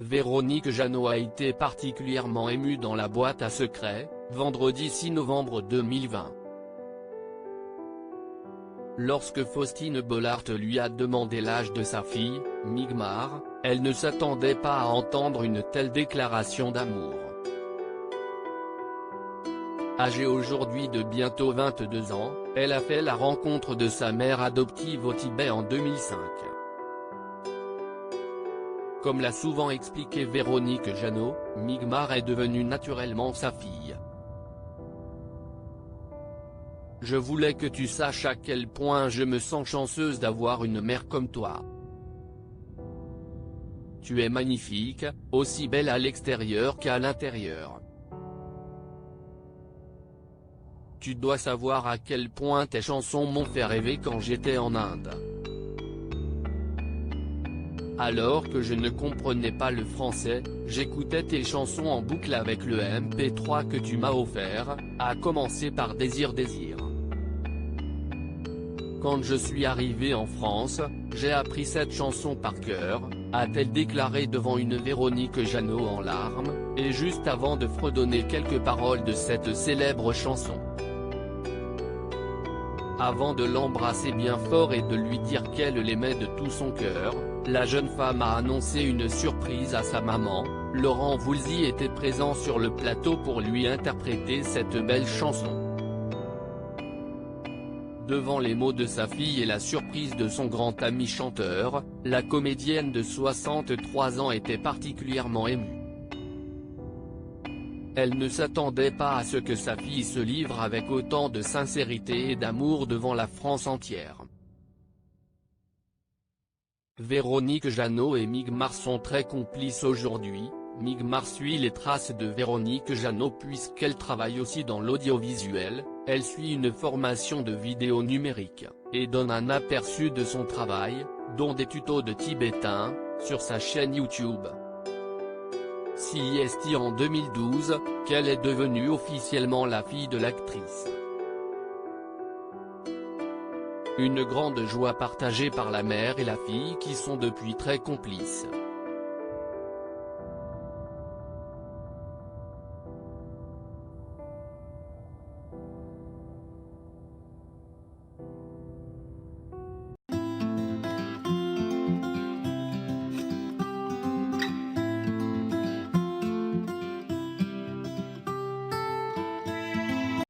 Véronique Jeannot a été particulièrement émue dans la boîte à secrets, vendredi 6 novembre 2020. Lorsque Faustine Bollaert lui a demandé l'âge de sa fille, Migmar, elle ne s'attendait pas à entendre une telle déclaration d'amour. Âgée aujourd'hui de bientôt 22 ans, elle a fait la rencontre de sa mère adoptive au Tibet en 2005. Comme l'a souvent expliqué Véronique Jeannot, Migmar est devenue naturellement sa fille. Je voulais que tu saches à quel point je me sens chanceuse d'avoir une mère comme toi. Tu es magnifique, aussi belle à l'extérieur qu'à l'intérieur. Tu dois savoir à quel point tes chansons m'ont fait rêver quand j'étais en Inde. Alors que je ne comprenais pas le français, j'écoutais tes chansons en boucle avec le MP3 que tu m'as offert, à commencer par Désir Désir. Quand je suis arrivé en France, j'ai appris cette chanson par cœur, a-t-elle déclaré devant une Véronique Jeannot en larmes, et juste avant de fredonner quelques paroles de cette célèbre chanson. Avant de l'embrasser bien fort et de lui dire qu'elle l'aimait de tout son cœur, la jeune femme a annoncé une surprise à sa maman. Laurent Voulzy était présent sur le plateau pour lui interpréter cette belle chanson. Devant les mots de sa fille et la surprise de son grand ami chanteur, la comédienne de 63 ans était particulièrement émue. Elle ne s'attendait pas à ce que sa fille se livre avec autant de sincérité et d'amour devant la France entière. Véronique Jeannot et Migmar sont très complices aujourd'hui. Migmar suit les traces de Véronique Jeannot puisqu'elle travaille aussi dans l'audiovisuel, elle suit une formation de vidéo numérique, et donne un aperçu de son travail, dont des tutos de tibétain, sur sa chaîne YouTube. C'est en 2012, qu'elle est devenue officiellement la fille de l'actrice. Une grande joie partagée par la mère et la fille qui sont depuis très complices.